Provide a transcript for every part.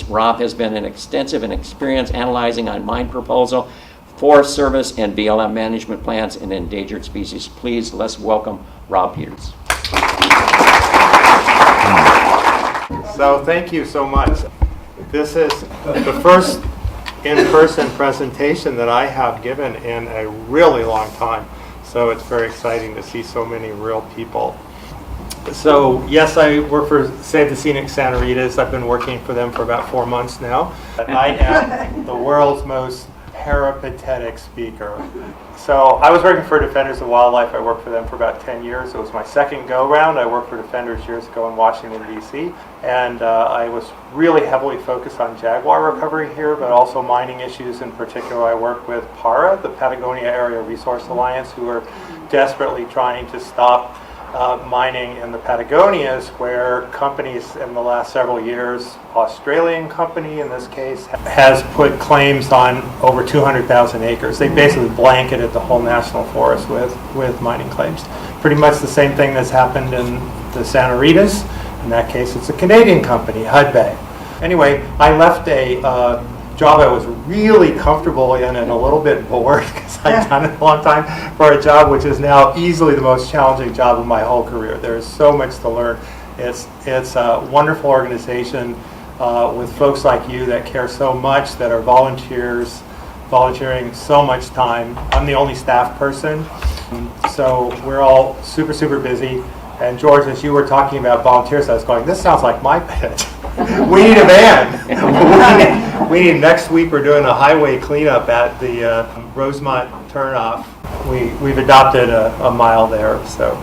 Rob has been an extensive and experience analyzing on mine proposal, Forest Service, and BLM management plans in endangered species. Please, let's welcome Rob Peters. So thank you so much. This is the first in-person presentation that I have given in a really long time. So it's very exciting to see so many real people. So yes, I work for Save the Scenic Santa Ritas. I've been working for them for about 4 months now. I am the world's most peripatetic speaker. So I was working for Defenders of Wildlife. I worked for them for about 10 years. It was my second go-round. I worked for Defenders years ago in Washington, D.C. And I was really heavily focused on jaguar recovery here, but also mining issues. In particular, I worked with PARA, the Patagonia Area Resource Alliance, who are desperately trying to stop mining in the Patagonias, where companies in the last several years, Australian company in this case, has put claims on over 200,000 acres. They basically blanketed the whole national forest with mining claims. Pretty much the same thing that's happened in the Santa Ritas. In that case, it's a Canadian company, Hudbay. Anyway, I left a job I was really comfortable in and a little bit bored because I'd done it a long time for a job which is now easily the most challenging job of my whole career. There's so much to learn. It's a wonderful organization with folks like you that care so much, that are volunteering so much time. I'm the only staff person, so we're all super, super busy. And George, as you were talking about volunteers, I was going, this sounds like my pitch. We need a van. We need next week we're doing a highway cleanup at the Rosemont turnoff. We've adopted a mile there. So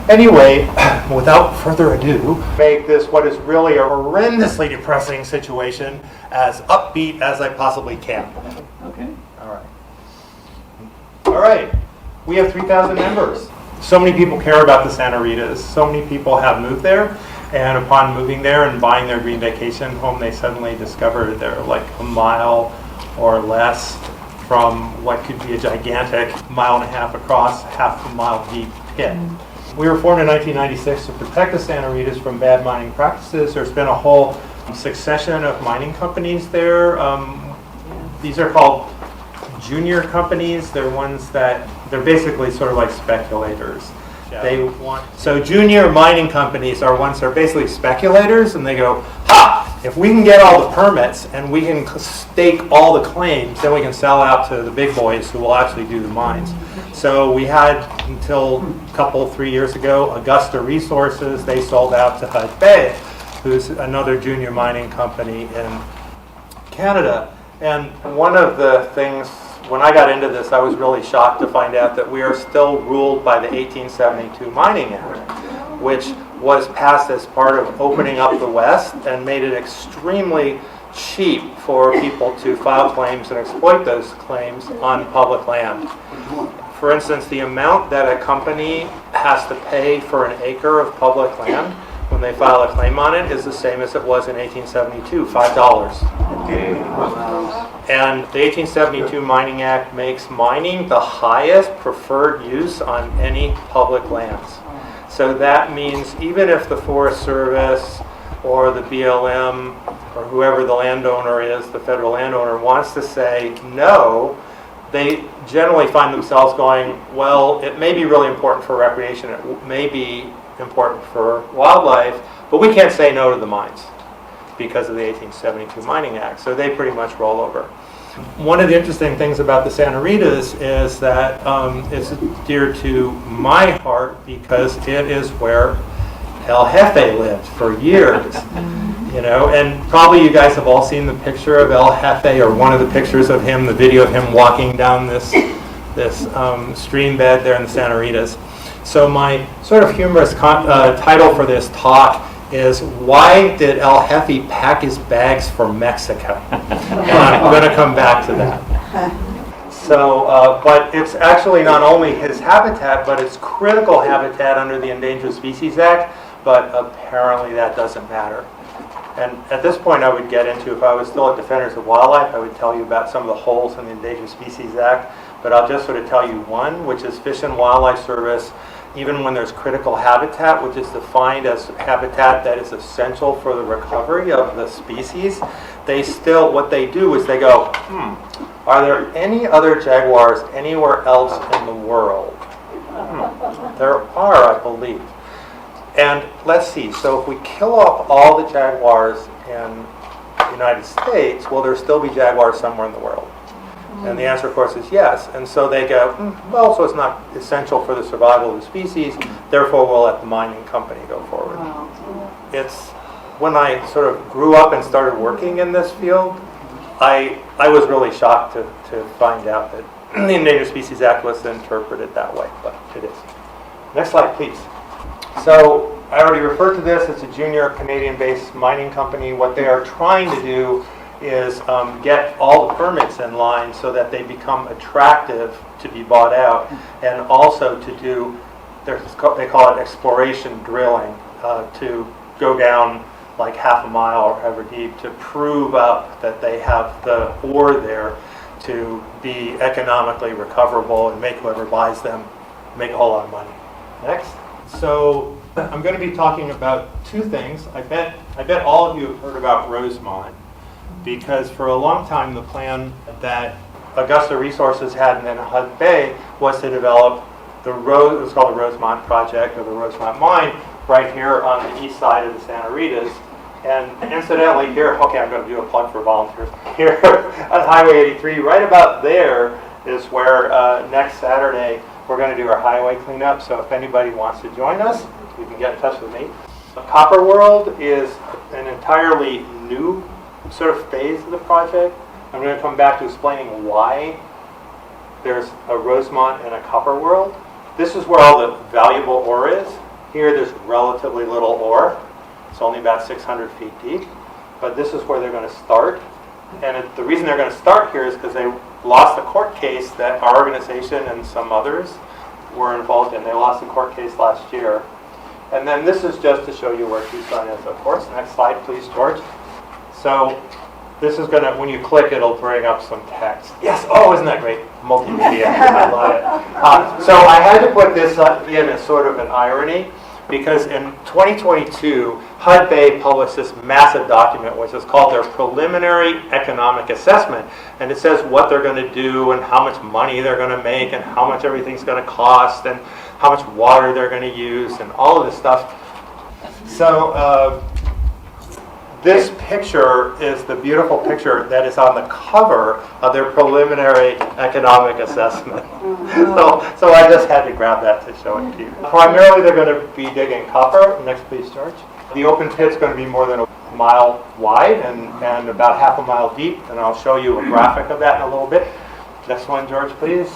anyway, without further ado, make this what is really a horrendously depressing situation as upbeat as I possibly can. Okay. All right. We have 3,000 members. So many people care about the Santa Ritas. So many people have moved there. And upon moving there and buying their green vacation home, they suddenly discovered they're like a mile or less from what could be a gigantic 1.5 miles across, half a mile deep pit. We were formed in 1996 to protect the Santa Ritas from bad mining practices. There's been a whole succession of mining companies there. These are called junior companies. They're ones that, they're basically sort of like speculators. So junior mining companies are ones that are basically speculators, and they go, ha! If we can get all the permits and we can stake all the claims, then we can sell out to the big boys who will actually do the mines. So we had, until a 3 years ago, Augusta Resources. They sold out to Hudbay, who's another junior mining company in Canada. And one of the things, when I got into this, I was really shocked to find out that we are still ruled by the 1872 Mining Act, which was passed as part of opening up the West and made it extremely cheap for people to file claims and exploit those claims on public land. For instance, the amount that a company has to pay for an acre of public land when they file a claim on it is the same as it was in 1872, $5. And the 1872 Mining Act makes mining the highest preferred use on any public lands. So that means even if the Forest Service or the BLM or whoever the landowner is, the federal landowner, wants to say no, they generally find themselves going, well, it may be really important for recreation, it may be important for wildlife, but we can't say no to the mines because of the 1872 Mining Act. So they pretty much roll over. One of the interesting things about the Santa Ritas is that it's dear to my heart because it is where El Jefe lived for years. You know, and probably you guys have all seen the picture of El Jefe, or one of the pictures of him, the video of him walking down this stream bed there in the Santa Ritas. So my sort of humorous title for this talk is, why did El Jefe pack his bags for Mexico? And I'm going to come back to that. So, but it's actually not only his habitat, but it's critical habitat under the Endangered Species Act, but apparently that doesn't matter. And at this point I would get into, if I was still at Defenders of Wildlife, I would tell you about some of the holes in the Endangered Species Act, but I'll just sort of tell you one, which is Fish and Wildlife Service even when there's critical habitat, which is defined as habitat that is essential for the recovery of the species, what they do is they go, are there any other jaguars anywhere else in the world? There are, I believe. And let's see, so if we kill off all the jaguars in the United States, will there still be jaguars somewhere in the world? And the answer, of course, is yes. And so they go, well, so it's not essential for the survival of the species, therefore we'll let the mining company go forward. It's when I sort of grew up and started working in this field, I was really shocked to find out that the Endangered Species Act was interpreted that way, but it is. Next slide, please. So I already referred to this. It's a junior Canadian-based mining company. What they are trying to do is get all the permits in line so that they become attractive to be bought out, and also to do, they call it exploration drilling, to go down like half a mile or however deep to prove up that they have the ore there to be economically recoverable and make whoever buys them make a whole lot of money. Next. So I'm going to be talking about two things. I bet all of you have heard about Rosemont, because for a long time the plan that Augusta Resources had in Hud Bay was to develop it was called the Rosemont Project, or the Rosemont Mine, right here on the east side of the Santa Ritas. And incidentally, here, okay, I'm going to do a plug for volunteers. Here on Highway 83, right about there is where next Saturday we're going to do our highway cleanup. So if anybody wants to join us, you can get in touch with me. Copper World is an entirely new sort of phase of the project. I'm going to come back to explaining why there's a Rosemont and a Copper World. This is where all the valuable ore is. Here there's relatively little ore. It's only about 600 feet deep. But this is where they're going to start. And the reason they're going to start here is because they lost a court case that our organization and some others were involved in. They lost a court case last year. And then this is just to show you where Tucson is, of course. Next slide, please, George. So this is going to, when you click, it'll bring up some text. Yes, oh, isn't that great? Multimedia, I love it. So I had to put this in as sort of an irony, because in 2022, HUD Bay published this massive document, which is called their Preliminary Economic Assessment. And it says what they're going to do and how much money they're going to make and how much everything's going to cost and how much water they're going to use and all of this stuff. So this picture is the beautiful picture that is on the cover of their Preliminary Economic Assessment. So I just had to grab that to show it to you. Primarily they're going to be digging copper. Next please, George. The open pit's going to be more than a mile wide and about half a mile deep, and I'll show you a graphic of that in a little bit. Next one, George, please.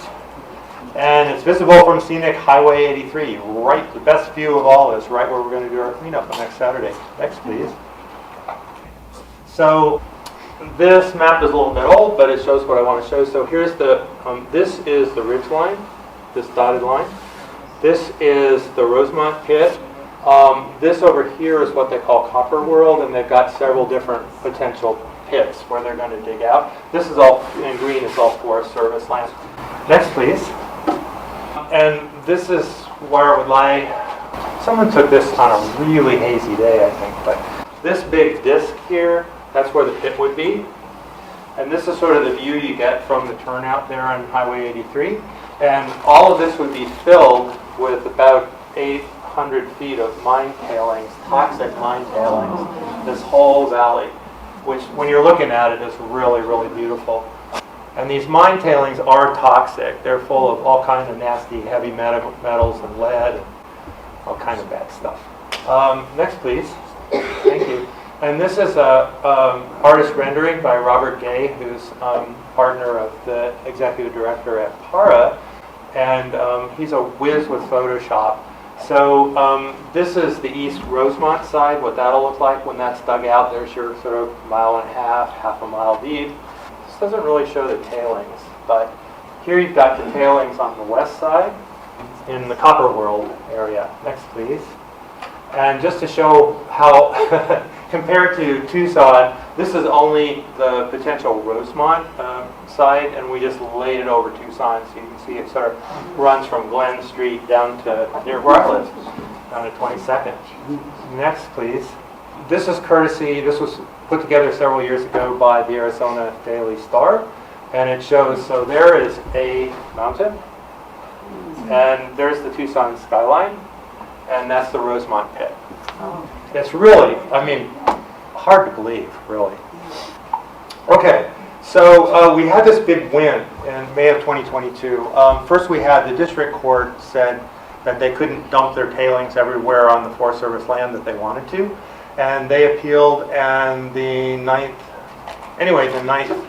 And it's visible from Scenic Highway 83. Right, the best view of all is right where we're going to do our cleanup on next Saturday. Next, please. So this map is a little bit old, but it shows what I want to show. So here's this is the ridge line, this dotted line. This is the Rosemont pit. This over here is what they call Copper World, and they've got several different potential pits where they're going to dig out. This is all, in green, is all Forest Service land. Next, please. And this is where it would lie. Someone took this on a really hazy day, I think, but this big disc here, that's where the pit would be. And this is sort of the view you get from the turnout there on Highway 83. And all of this would be filled with about 800 feet of mine tailings, toxic mine tailings, this whole valley, which when you're looking at it is really, really beautiful. And these mine tailings are toxic. They're full of all kinds of nasty heavy metals and lead and all kinds of bad stuff. Next, please. Thank you. And this is a artist rendering by Robert Gay, who's partner of the executive director at PARA, and he's a whiz with Photoshop. So this is the East Rosemont side, what that'll look like when that's dug out. There's your sort of mile and a half a mile deep. This doesn't really show the tailings, but here you've got the tailings on the west side in the Copper World area. Next, please. And just to show how, compared to Tucson, This is only the potential Rosemont site, and we just laid it over 2 signs, so you can see it sort of runs from Glen Street down to near where I live, down to 22nd. Next, please. This is courtesy, this was put together several years ago by the Arizona Daily Star, and it shows, so there is a mountain, and there's the Tucson skyline, and that's the Rosemont pit. It's really, I mean, hard to believe, really. Okay, so we had this big win in May of 2022. First we had the district court said that they couldn't dump their tailings everywhere on the Forest Service land that they wanted to. And they appealed, and the Ninth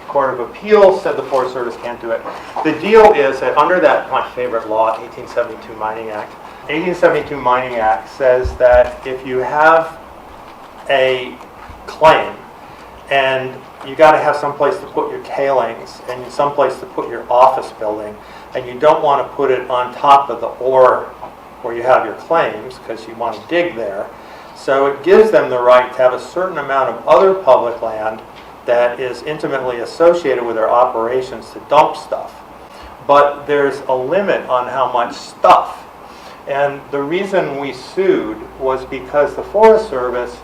Court of Appeals said the Forest Service can't do it. The deal is that under that, my favorite law, 1872 Mining Act, 1872 Mining Act says that if you have a claim and you got to have some place to put your tailings and some place to put your office building, and you don't want to put it on top of the ore where you have your claims because you want to dig there. So it gives them the right to have a certain amount of other public land that is intimately associated with their operations to dump stuff. But there's a limit on how much stuff. And the reason we sued was because the Forest Service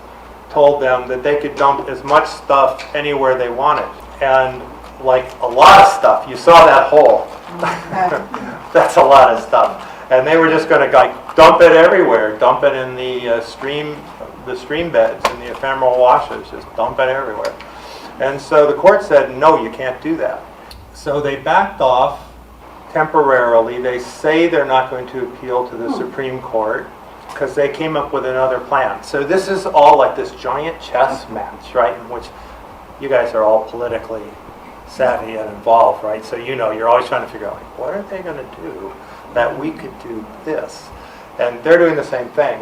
told them that they could dump as much stuff anywhere they wanted. And like a lot of stuff, you saw that hole. That's a lot of stuff. And they were just going to dump it everywhere, dump it in the stream beds, in the ephemeral washes, just dump it everywhere. And so the court said, no, you can't do that. So they backed off temporarily. They say they're not going to appeal to the Supreme Court because they came up with another plan. So this is all like this giant chess match, right, in which you guys are all politically savvy and involved, right? So you know, you're always trying to figure out, like, what are they going to do that we could do this? And they're doing the same thing.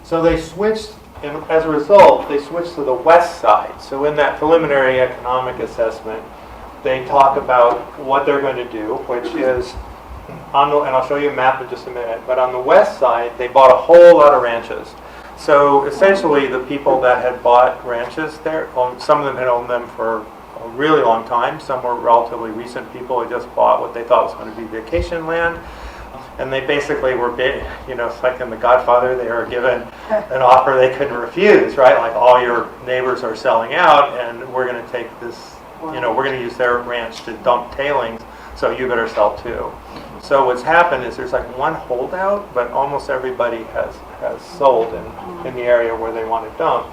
So they switched, and as a result, they switched to the west side. So in that preliminary economic assessment, they talk about what they're going to do, which is, and I'll show you a map in just a minute, but on the west side, they bought a whole lot of ranches. So essentially, the people that had bought ranches there, some of them had owned them for a really long time. Some were relatively recent people who just bought what they thought was going to be vacation land. And they basically were big, you know, it's like in The Godfather, they were given an offer they couldn't refuse, right? Like, all your neighbors are selling out, and we're going to take this, you know, we're going to use their ranch to dump tailings, so you better sell too. So what's happened is there's like one holdout, but almost everybody has sold in the area where they want to dump.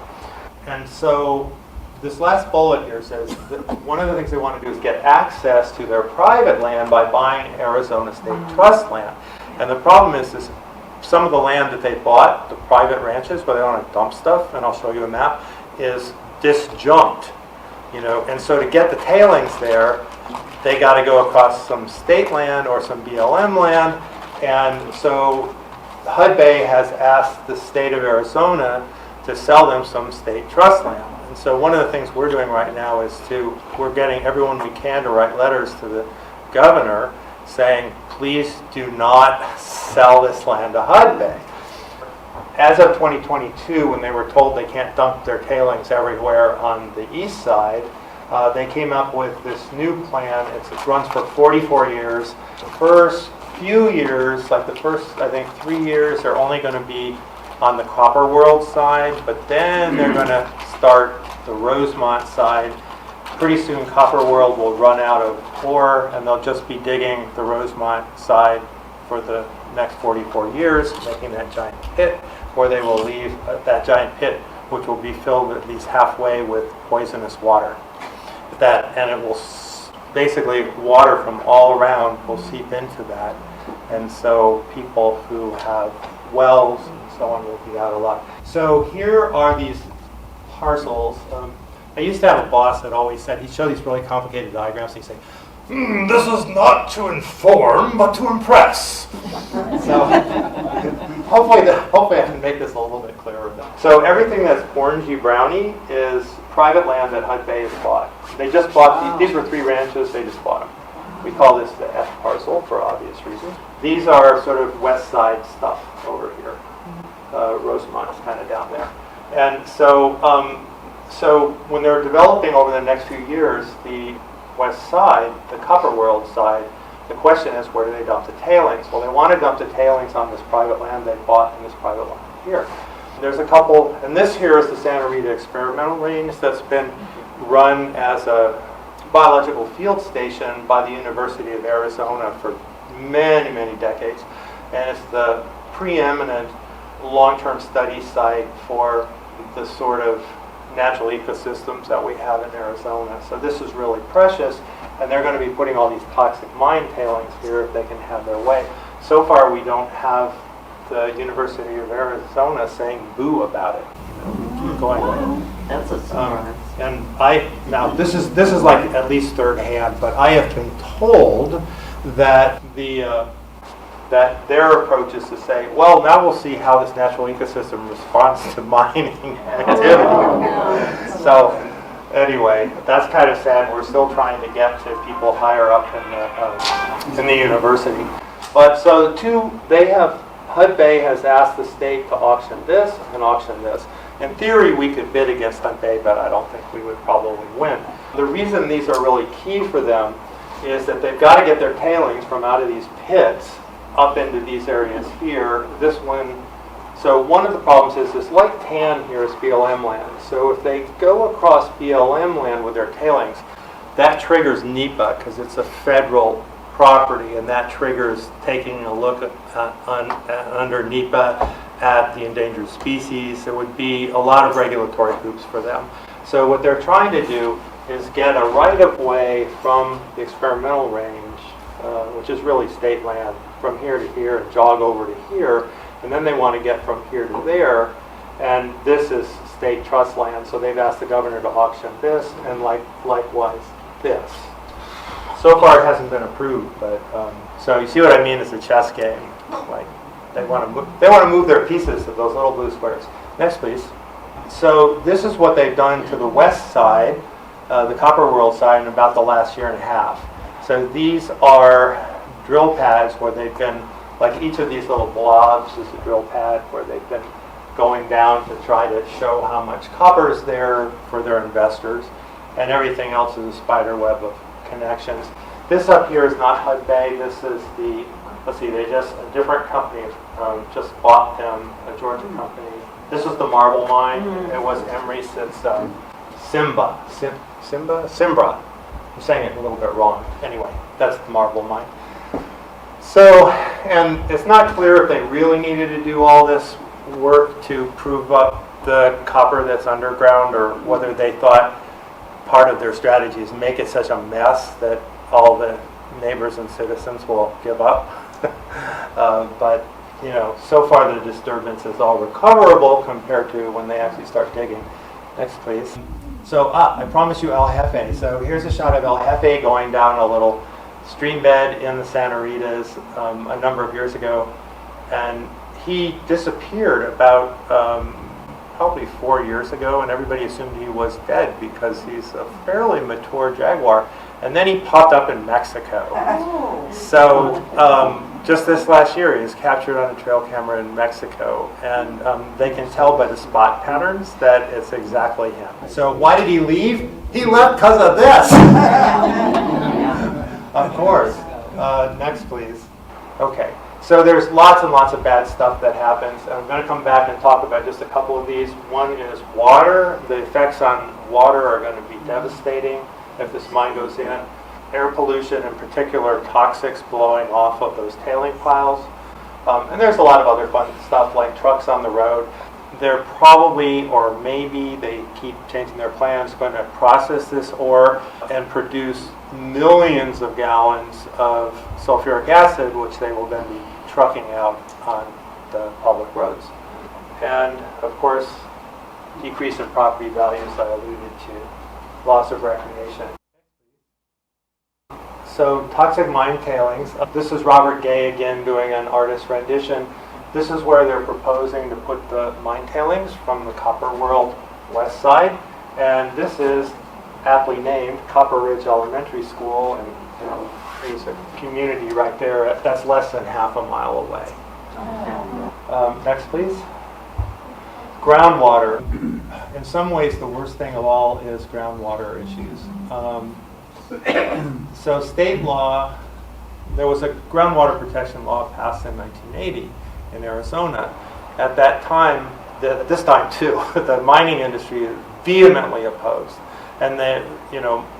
And so this last bullet here says that one of the things they want to do is get access to their private land by buying Arizona State Trust land. And the problem is some of the land that they bought, the private ranches where they want to dump stuff, and I'll show you a map, is disjunct. You know, and so to get the tailings there, they got to go across some state land or some BLM land. And so Hudbay has asked the state of Arizona to sell them some state trust land. And so one of the things we're doing right now is we're getting everyone we can to write letters to the governor saying, please do not sell this land to Hudbay. As of 2022, when they were told they can't dump their tailings everywhere on the east side, they came up with this new plan. It runs for 44 years. The first few years, like the first, I think, 3 years, they're only going to be on the Copper World side, but then they're going to start the Rosemont side. Pretty soon Copper World will run out of ore, and they'll just be digging the Rosemont side for the next 44 years, making that giant pit, where they will leave that giant pit, which will be filled at least halfway with poisonous water. And it will basically, water from all around will seep into that, and so people who have wells and so on will be out a lot. So here are these parcels. I used to have a boss that always said, he'd show these really complicated diagrams, and he'd say, this is not to inform, but to impress. So hopefully I can make this a little bit clearer. So everything that's orangey browny is private land that Hudbay has bought. They just bought, these were 3 ranches, they just bought them. We call this the F parcel for obvious reasons. These are sort of west side stuff over here. Rosemont is kind of down there. And so So when they're developing over the next few years, the west side, the Copper World side, the question is, where do they dump the tailings? Well, they want to dump the tailings on this private land they bought in this private land here. There's a couple, and this here is the Santa Rita Experimental Range that's been run as a biological field station by the University of Arizona for many, many decades. And it's the preeminent long-term study site for the sort of natural ecosystems that we have in Arizona. So this is really precious, and they're going to be putting all these toxic mine tailings here if they can have their way. So far, we don't have the University of Arizona saying boo about it. Keep going. That's a surprise. And now this is like at least third hand, but I have been told that that their approach is to say, well, now we'll see how this natural ecosystem responds to mining activity. So anyway, that's kind of sad. We're still trying to get to people higher up in the university. But so HUD Bay has asked the state to auction this and auction this. In theory, we could bid against HUD Bay, but I don't think we would probably win. The reason these are really key for them is that they've got to get their tailings from out of these pits up into these areas here. This one, so one of the problems is this light tan here is BLM land. So if they go across BLM land with their tailings, that triggers NEPA because it's a federal property, and that triggers taking a look under NEPA at the endangered species. There would be a lot of regulatory hoops for them. So what they're trying to do is get a right-of-way from the experimental range, which is really state land, from here to here and jog over to here, and then they want to get from here to there, and this is state trust land, so they've asked the governor to auction this, and likewise this. So far it hasn't been approved, but so you see what I mean? It's a chess game. Like they want to move their pieces of those little blue squares. Next, please. So this is what they've done to the west side, the Copper World side, in about the last year and a half. So these are drill pads where they've been, like each of these little blobs is a drill pad where they've been going down to try to show how much copper is there for their investors, and everything else is a spider web of connections. This up here is not HUD Bay. This is the, let's see, a different company just bought them, a Georgia company. This is the marble mine. It was Emery since Simbra. I'm saying it a little bit wrong. Anyway, that's the marble mine. So, and it's not clear if they really needed to do all this work to prove up the copper that's underground, or whether they thought part of their strategy is make it such a mess that all the neighbors and citizens will give up. But, you know, so far the disturbance is all recoverable compared to when they actually start digging. Next, please. So, I promised you El Jefe. So here's a shot of El Jefe going down a little stream bed in the Santa Ritas a number of years ago. And he disappeared about probably 4 years ago, and everybody assumed he was dead because he's a fairly mature jaguar. And then he popped up in Mexico. So just this last year, he was captured on a trail camera in Mexico, and they can tell by the spot patterns that it's exactly him. So why did he leave? He left because of this. Of course. Next, please. Okay. So there's lots and lots of bad stuff that happens. And I'm going to come back and talk about just a couple of these. One is water. The effects on water are going to be devastating if this mine goes in. Air pollution, in particular, toxics blowing off of those tailing piles. And there's a lot of other fun stuff like trucks on the road. They're probably, or maybe they keep changing their plans, going to process this ore and produce millions of gallons of sulfuric acid, which they will then be trucking out on the public roads. And of course, decrease in property values I alluded to, loss of recreation. So toxic mine tailings. This is Robert Gay again doing an artist rendition. This is where they're proposing to put the mine tailings from the Copper World west side. And this is aptly named Copper Ridge Elementary School, and you know, there's a community right there that's less than half a mile away. Next, please. Groundwater. In some ways, the worst thing of all is groundwater issues. So state law, there was a groundwater protection law passed in 1980 in Arizona. At that time, at this time too, the mining industry vehemently opposed. And the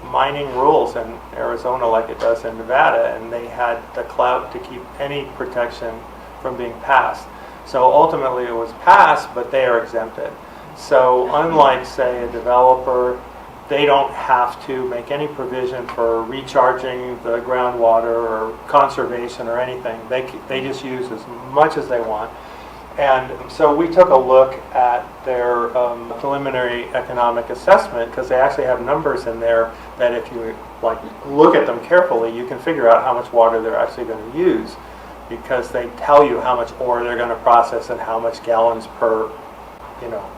mining rules in Arizona like it does in Nevada, and they had the clout to keep any protection from being passed. So ultimately it was passed, but they are exempted. So unlike, say, a developer, they don't have to make any provision for recharging the groundwater or conservation or anything. They just use as much as they want. And so we took a look at their preliminary economic assessment, because they actually have numbers in there that if you look at them carefully, you can figure out how much water they're actually going to use, because they tell you how much ore they're going to process and how much gallons per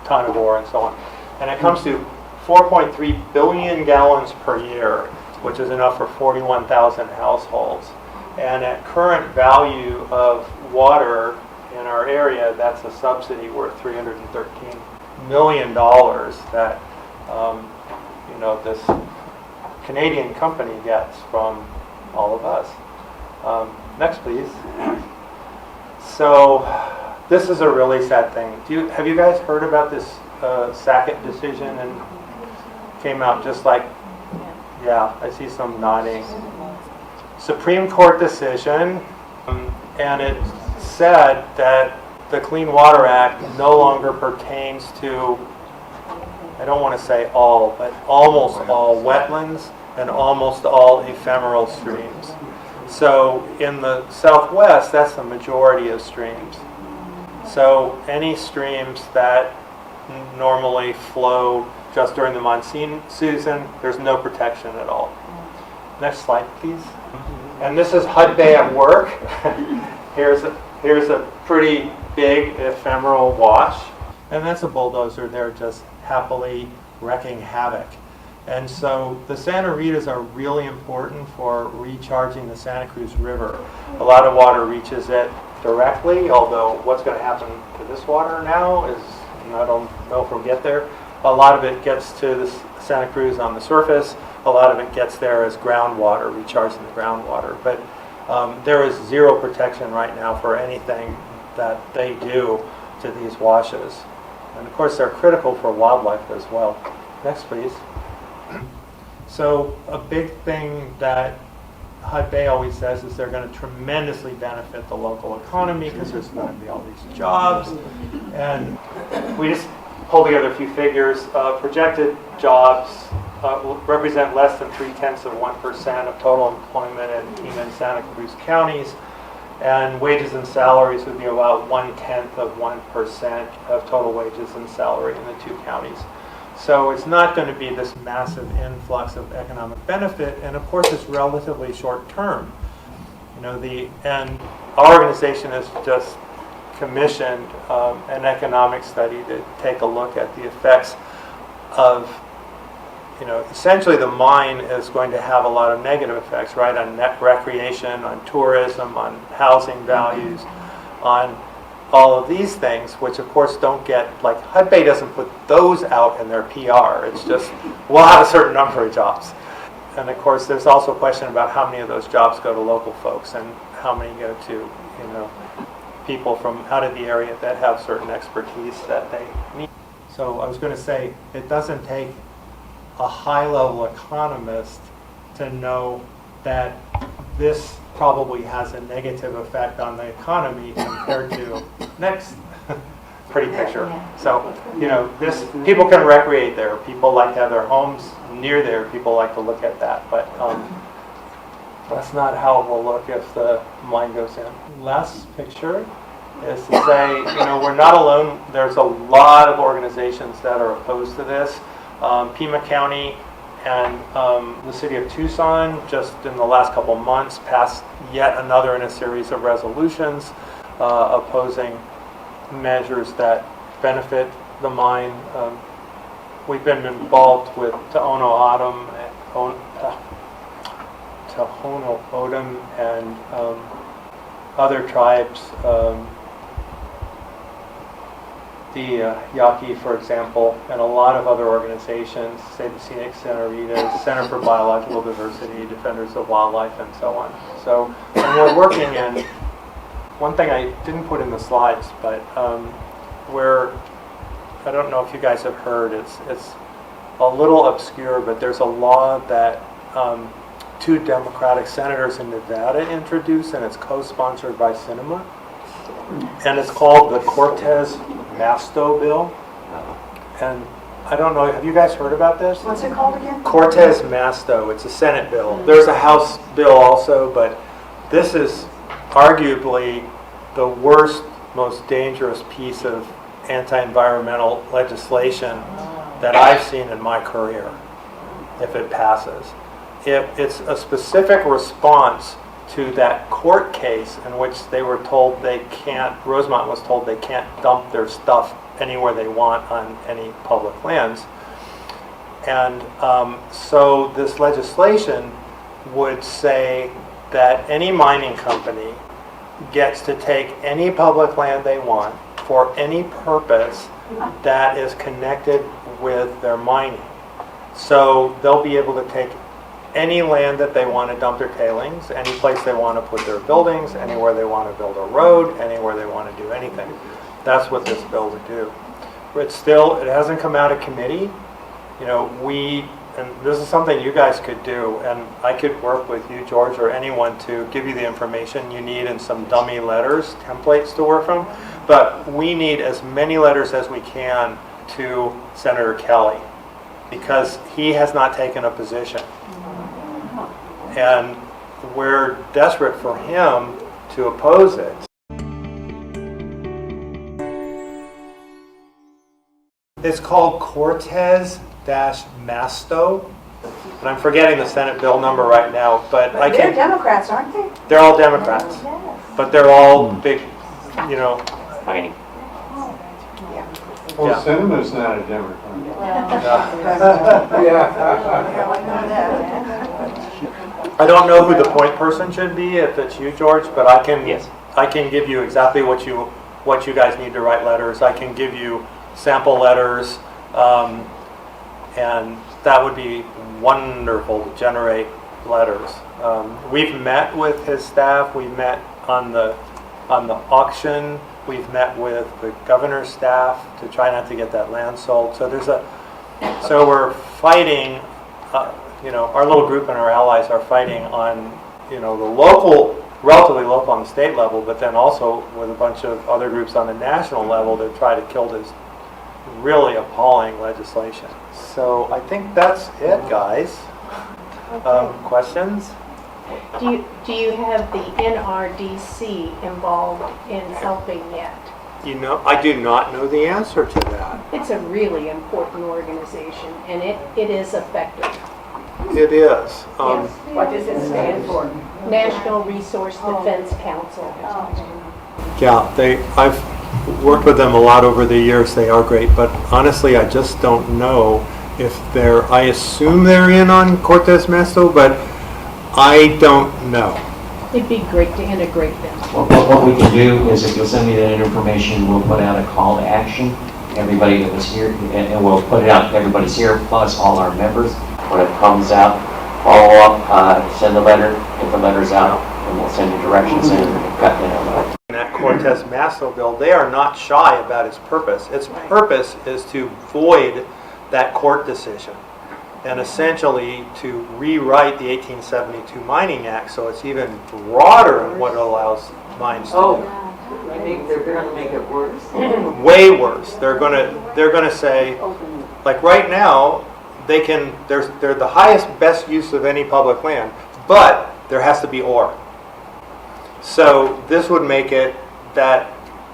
ton of ore and so on. And it comes to 4.3 billion gallons per year, which is enough for 41,000 households. And at current value of water in our area, that's a subsidy worth $313 million that this Canadian company gets from all of us. Next, please. So this is a really sad thing. Have you guys heard about this Sackett decision? And came out just like, yeah, I see some nodding. Supreme Court decision, and it said that the Clean Water Act no longer pertains to, I don't want to say all, but almost all wetlands and almost all ephemeral streams. So in the Southwest, that's the majority of streams. So any streams that normally flow just during the monsoon season, there's no protection at all. Next slide, please. And this is Hud Bay at work. Here's a pretty big ephemeral wash. And that's a bulldozer there just happily wrecking havoc. And so the Santa Ritas are really important for recharging the Santa Cruz River. A lot of water reaches it directly, although what's going to happen to this water now is, I don't know if we'll get there. A lot of it gets to the Santa Cruz on the surface. A lot of it gets there as groundwater, recharging the groundwater. But there is zero protection right now for anything that they do to these washes. And of course, they're critical for wildlife as well. Next, please. So a big thing that Hud Bay always says is they're going to tremendously benefit the local economy because there's going to be all these jobs. And we just pulled together a few figures. Projected jobs represent less than 0.3% of total employment in Kima and Santa Cruz counties. And wages and salaries would be about 0.1% of total wages and salary in the two counties. So it's not going to be this massive influx of economic benefit, and of course it's relatively short term. And our organization has just commissioned an economic study to take a look at the effects of, essentially the mine is going to have a lot of negative effects, right, on net recreation, on tourism, on housing values, on all of these things, which of course don't get, Hud Bay doesn't put those out in their PR. It's just, we'll have a certain number of jobs. And of course, there's also a question about how many of those jobs go to local folks and how many go to, people from out of the area that have certain expertise that they need. So I was going to say, it doesn't take a high-level economist to know that this probably has a negative effect on the economy compared to next pretty picture. So, this, people can recreate there. People like to have their homes near there. People like to look at that. But that's not how it will look if the mine goes in. Last picture is to say, we're not alone. There's a lot of organizations that are opposed to this. Pima County and the city of Tucson, just in the last couple months, passed yet another in a series of resolutions opposing measures that benefit the mine. We've been involved with Tohono O'odham and other tribes the Yaqui, for example, and a lot of other organizations, say the Scenic Center, Ritas, Center for Biological Diversity, Defenders of Wildlife, and so on. So, and we're working in, one thing I didn't put in the slides, but I don't know if you guys have heard, it's a little obscure, but there's a law that 2 Democratic senators in Nevada introduced, and it's co-sponsored by Sinema. And it's called the Cortez-Masto bill. And I don't know, have you guys heard about this? What's it called again? Cortez-Masto. It's a Senate bill. There's a House bill also, but this is arguably the worst, most dangerous piece of anti-environmental legislation that I've seen in my career, if it passes. It's a specific response to that court case in which they were told they can't, Rosemont was told they can't dump their stuff anywhere they want on any public lands. And so this legislation would say that any mining company gets to take any public land they want for any purpose that is connected with their mining. So they'll be able to take any land that they want to dump their tailings, any place they want to put their buildings, anywhere they want to build a road, anywhere they want to do anything. That's what this bill would do. But still, it hasn't come out of committee. You know, and this is something you guys could do, and I could work with you, George, or anyone to give you the information you need and some dummy letters, templates to work from. But we need as many letters as we can to Senator Kelly, because he has not taken a position. And we're desperate for him to oppose it. It's called Cortez-Masto, and I'm forgetting the Senate bill number right now, but I They're can. Democrats, aren't they? They're all Democrats, Yes. but they're all big, you know. Mining. Yeah. Well, Yeah. Cinema's not a Democrat. I don't know who the point person should be, if it's you, George, but I can. Yes. I can give you exactly what you guys need to write letters. I can give you sample letters, and that would be wonderful to generate letters. We've met with his staff. We've met on the auction. We've met with the governor's staff to try not to get that land sold. So so we're fighting. Our little group and our allies are fighting on, the local, relatively local on the state level, but then also with a bunch of other groups on the national level to try to kill this really appalling legislation. So I think that's it, guys. Questions? Do you have the NRDC involved in helping yet? I do not know the answer to that. It's a really important organization, and it is effective. It is. Yes. What does it stand for? National Resource Defense Council. Yeah, I've worked with them a lot over the years. They are great, but honestly, I just don't know if I assume they're in on Cortez-Masto, but I don't know. It'd be great to integrate them. What we can do is, if you'll send me that information, we'll put out a call to action. Everybody that was here, and we'll put it out, everybody's here, plus all our members. When it comes out, follow up, send a letter, get the letters out, and we'll send you directions in. That Cortez-Masto bill, they are not shy about its purpose. Its purpose is to void that court decision and essentially to rewrite the 1872 Mining Act so it's even broader in what it allows mines to do. I think they're going to make it worse. Way worse. They're gonna say, like right now, they're the highest, best use of any public land, but there has to be ore. So this would make it that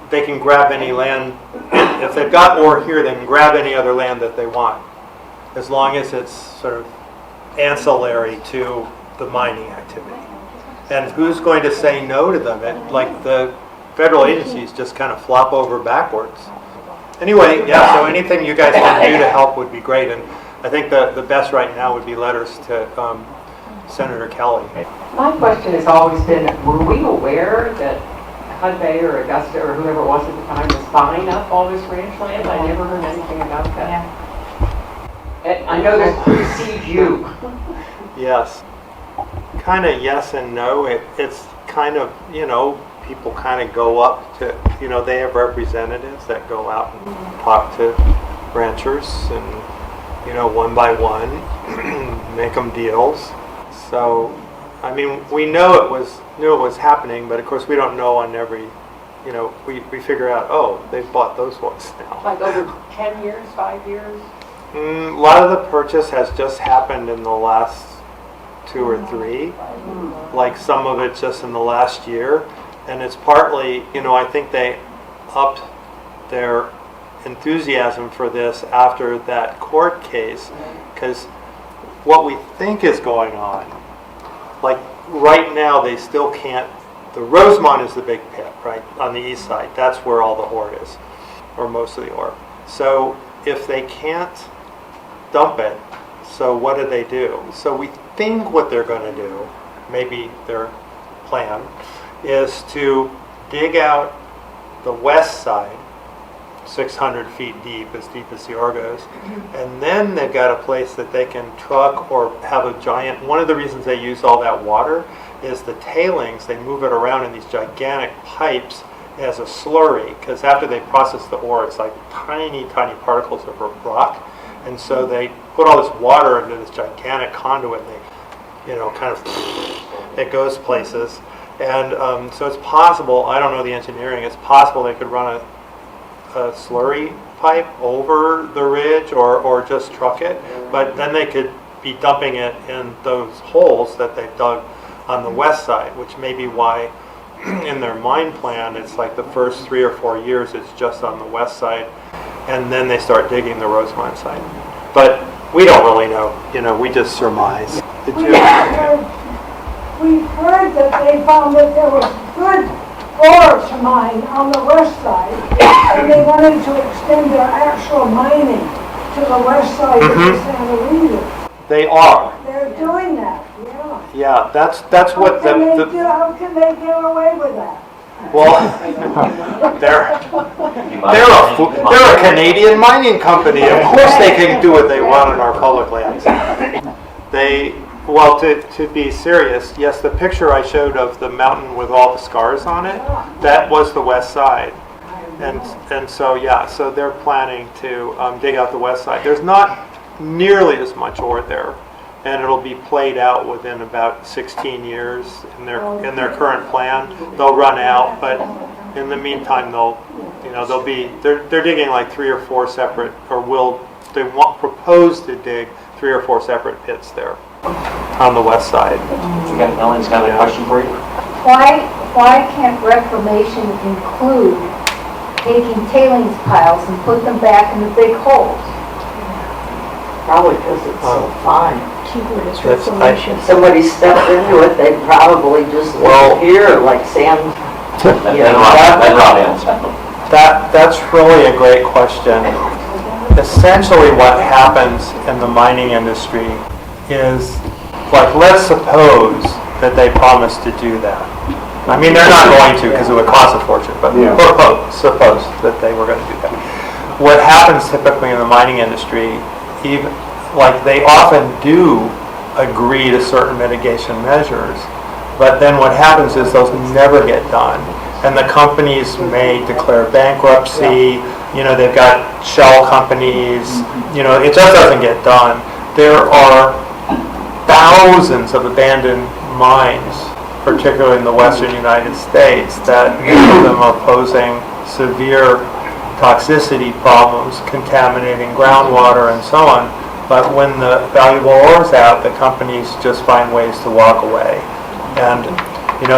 they can grab any land. If they've got ore here, they can grab any other land that they want, as long as it's sort of ancillary to the mining activity. And who's going to say no to them? Like the federal agencies just kind of flop over backwards. Anyway, yeah, so anything you guys can do to help would be great. And I think the best right now would be letters to Senator Kelly. My question has always been, were we aware that Hudbay or Augusta or whoever it was at the time was buying up all this ranch land. I never heard anything about that. And I know this precedes you. Yes. Kind of yes and no. It's kind of, people kind of go up to, they have representatives that go out and talk to ranchers and, one by one, make them deals. So, I mean, we knew it was happening, but of course we don't know on every, we figure out, oh, they've bought those ones now. Like over 10 years, 5 years? A lot of the purchase has just happened in the last 2 or 3. Like some of it just in the last year. And it's partly, I think they upped their enthusiasm for this after that court case. Because what we think is going on, like right now they still can't, the Rosemont is the big pit, right, on the east side. That's where all the ore is, or most of the ore. So if they can't dump it, so what do? So we think what they're going to do, maybe their plan, is to dig out the west side, 600 feet deep as the ore goes, and then they've got a place that they can truck or have a giant, one of the reasons they use all that water is the tailings, they move it around in these gigantic pipes as a slurry, because after they process the ore, it's like tiny, tiny particles of rock. And so they put all this water into this gigantic conduit, and they, kind of, it goes places. And so it's possible, I don't know the engineering, it's possible they could run a slurry pipe over the ridge or just truck it. But then they could be dumping it in those holes that they've dug on the west side, which may be why in their mine plan, it's like the first 3 or 4 years, it's just on the west side. And then they start digging the Rosemont side. But we don't really know, we just surmise. We've heard that they found that there was good ore to mine on the west side, and they wanted to extend their actual mining to the west side of the Santa Rita. They are. They're doing that, yeah. Yeah, that's what How can they get away with that? well, they're a Canadian mining company. Of course they can do what they want on our public lands. To be serious, yes, the picture I showed of the mountain with all the scars on it, that was the west side. And so they're planning to dig out the west side. There's not nearly as much ore there, and it'll be played out within about 16 years in their current plan. They'll run out, but in the meantime, they're digging like 3 or 4 separate, propose to dig 3 or 4 separate pits there on the west side. Ellen's got a question for you. Why can't reclamation include taking tailings piles and put them back in the big holes? Probably because it's so fine. Keyword is That's- reclamation. Somebody stepped into it, they probably just disappear like sand. That's really a great question. Essentially what happens in the mining industry is, like, let's suppose that they promised to do that. I mean, they're not going to because it would cost a fortune, but suppose that they were going to do that. What happens typically in the mining industry, they often do agree to certain mitigation measures, but then what happens is those never get done. And the companies may declare bankruptcy, they've got shell companies, it just doesn't get done. There are thousands of abandoned mines, particularly in the western United States, that many of them are posing severe toxicity problems, contaminating groundwater and so on. But when the valuable ore is out, the companies just find ways to walk away. And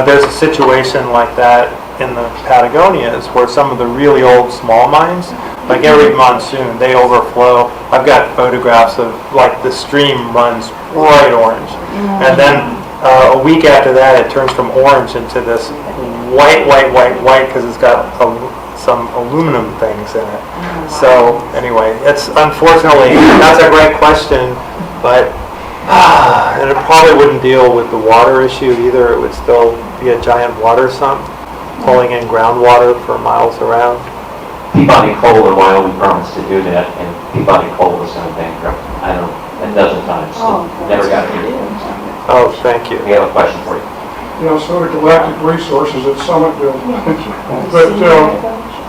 there's a situation like that in the Patagonias where some of the really old small mines, like every monsoon, they overflow. I've got photographs of, like, the stream runs bright orange. And then a week after that, it turns from orange into this white, because it's got some aluminum things in it. So anyway, it's unfortunately, that's a great question, but and it probably wouldn't deal with the water issue either. It would still be a giant water sump. pulling in groundwater for miles around. Peabody Coal in Wyoming promised to do that, and Peabody Coal was going bankrupt, I don't know, a dozen times. Never got it. Oh, thank you. We have a question for you. Sort of Galactic Resources at Summitville. But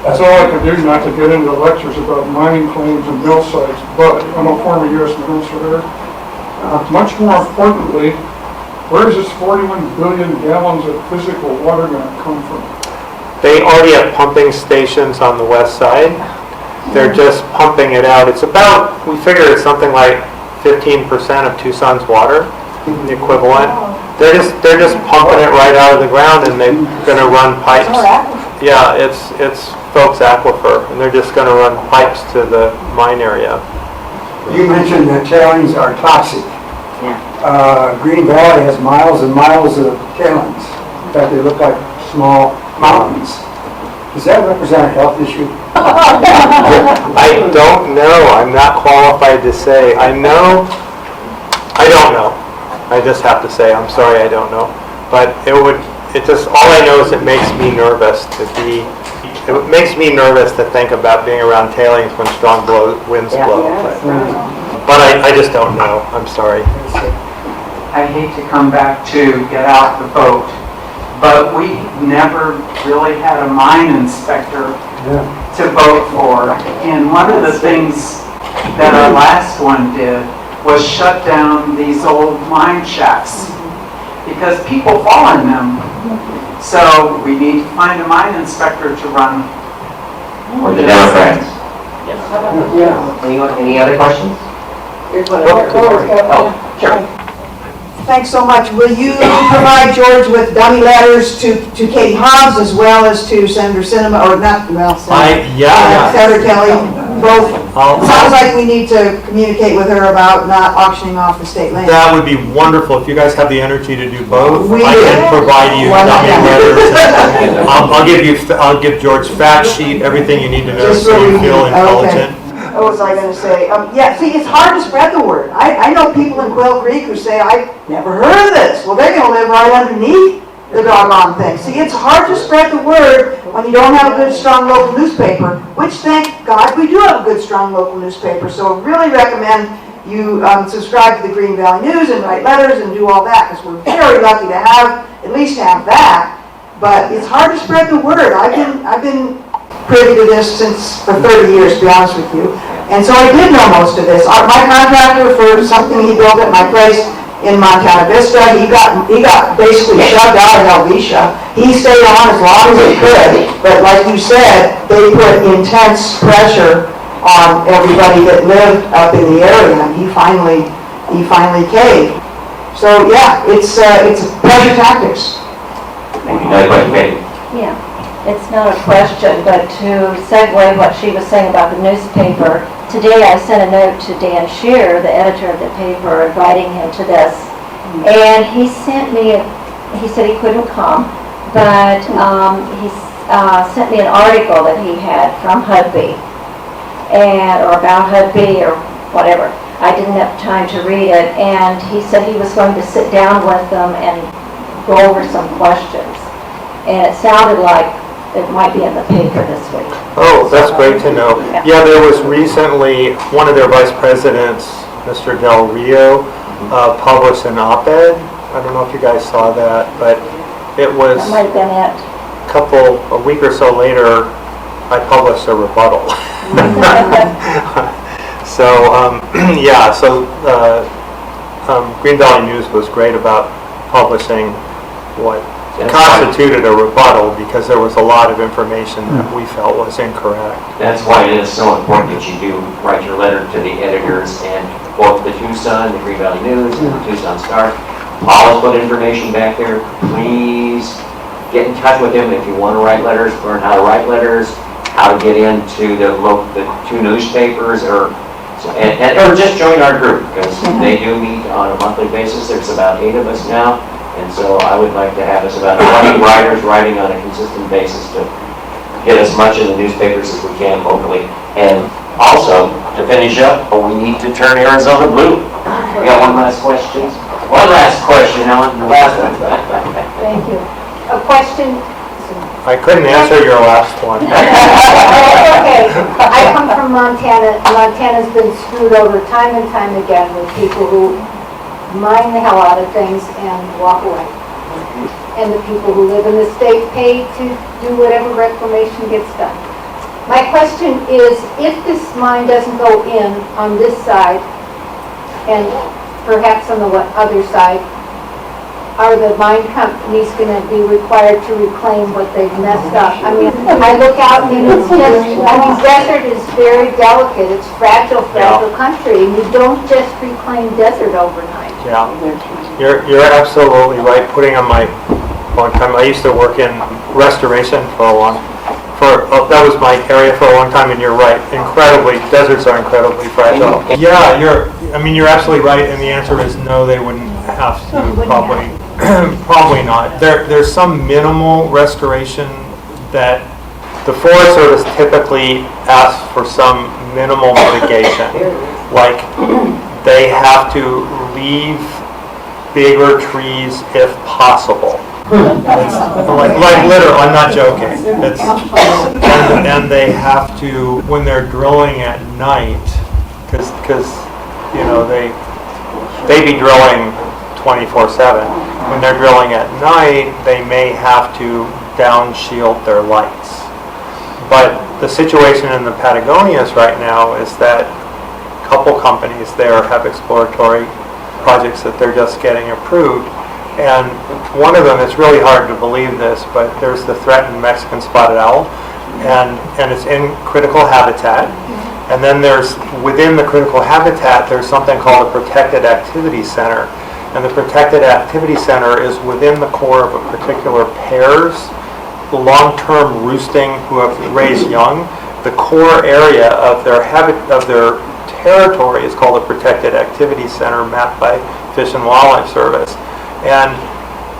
that's all I could do, not to get into lectures about mining claims and mill sites, but I'm a former U.S. mineral surveyor. Much more importantly, where does this 41 billion gallons of physical water going to come from? They already have pumping stations on the west side. They're just pumping it out. It's about, we figure it's something like 15% of Tucson's water, the equivalent. They're just pumping it right out of the ground, and they're going to run pipes. Yeah, it's Folks Aquifer, and they're just going to run pipes to the mine area. You mentioned that tailings are toxic. Green Valley has miles and miles of tailings. In fact, they look like small mountains. Does that represent a health issue? I don't know. I'm not qualified to say. I don't know. I just have to say, I'm sorry, I don't know. But all I know is it makes me nervous to think about being around tailings when strong winds blow. But I just don't know. I'm sorry. I hate to come back to get out the vote, but we never really had a mine inspector to vote for. And one of the things that our last one did was shut down these old mine shacks because people fall in them. So we need to find a mine inspector to run. Or the Democrats. Any other questions? Oh, sure. Thanks so much. Will you provide George with dummy letters to Katie Hobbs as well as to Senator Sinema, or not, well, Senator Kelly, both? Sounds like we need to communicate with her about not auctioning off the state land. That would be wonderful. If you guys have the energy to do both, We I can do. provide you Why not? dummy letters. I'll give George fact sheet, everything you need to know Just so you we feel can- intelligent. okay. What was I going to say? Yeah, see, it's hard to spread the word. I know people in Quail Creek who say, I never heard of this. Well, they're going to live right underneath the doggone thing. See, it's hard to spread the word when you don't have a good, strong local newspaper, which, thank God, we do have a good, strong local newspaper. So I really recommend you subscribe to the Green Valley News and write letters and do all that, because we're very lucky to at least have that. But it's hard to spread the word. I've been privy to this for 30 years, to be honest with you. And so I did know most of this. My contractor for something he built at my place in Montana Vista, he got basically shoved out of Helvetia. He stayed on as long as he could, but like you said, they put intense pressure on everybody that lived up in the area, and he finally caved. So yeah, it's pressure tactics. Thank you. Another question, Katie? Yeah, it's not a question, but to segue what she was saying about the newspaper, today I sent a note to Dan Shear, the editor of the paper, inviting him to this. And he said he couldn't come, but he sent me an article that he had from Hudby, or about Hudby or whatever. I didn't have time to read it, and he said he was going to sit down with them and go over some questions. And it sounded like it might be in the paper this week. Oh, that's great to know. Yeah, there was recently, one of their vice presidents, Mr. Del Rio, published an op-ed. I don't know if you guys saw that, but it was That might have been it. a week or so later, I published a rebuttal. So, Green Valley News was great about publishing what constituted a rebuttal, because there was a lot of information that we felt was incorrect. That's why it is so important that you do write your letter to the editors, and both the Tucson, the Green Valley News, and the Tucson Star. Always put information back there. Please get in touch with them if you want to write letters, learn how to write letters, how to get into the two newspapers, or just join our group, because they do meet on a monthly basis. There's about 8 of us now. And so I would like to have us about 20 writers writing on a consistent basis to get as much in the newspapers as we can locally. And also, to finish up, we need to turn Arizona blue. We got one last question. One last question, Ellen, the last one. Thank you. A question I couldn't answer your last one. Okay, I come from Montana. Montana's been screwed over time and time again with people who mine the hell out of things and walk away. And the people who live in the state pay to do whatever reclamation gets done. My question is, if this mine doesn't go in on this side, and perhaps on the other side, are the mine companies going to be required to reclaim what they've messed up? I mean, I look out and it's just, I mean, desert is very delicate. It's fragile country, and you don't just reclaim desert overnight. Yeah, you're absolutely right. Putting on my long time, I used to work in restoration that was my area for a long time, and you're right. Deserts are incredibly fragile. Yeah, you're absolutely right, and the answer is no, they wouldn't have to, probably. Probably not. There's some minimal restoration that the Forest Service typically asks for, some minimal mitigation. Like they have to leave bigger trees if possible. Like literally, I'm not joking. And they have to, when they're drilling at night, because they be drilling 24/7. When they're drilling at night, they may have to down shield their lights. But the situation in the Patagonias right now is that a couple companies there have exploratory projects that they're just getting approved. And one of them, it's really hard to believe this, but there's the threatened Mexican spotted owl, and it's in critical habitat. And then within the critical habitat, there's something called a protected activity center. And the Protected Activity Center is within the core of a particular pair's long-term roosting who have raised young. The core area of their territory is called the Protected Activity Center, mapped by Fish and Wildlife Service. And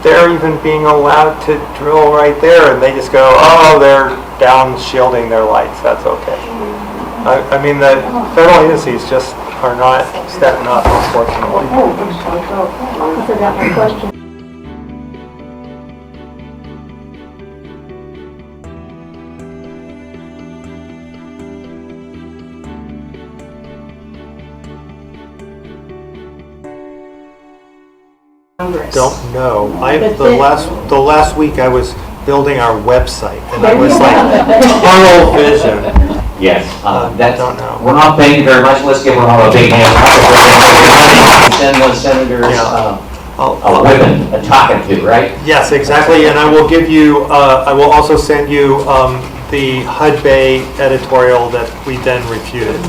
they're even being allowed to drill right there, and they just go, oh, they're down shielding their lights, that's okay. I mean, the federal agencies just are not stepping up, unfortunately. I forgot my question. Don't know. The last week I was building our website, and I was like, tunnel vision. Yes, that's, don't know. Well, thank you very much. Let's give her all a big hand. Send those senators a ribbon, a talking to, right? Yes, exactly. And I will give you, I will also send you the HUD Bay editorial that we then refuted.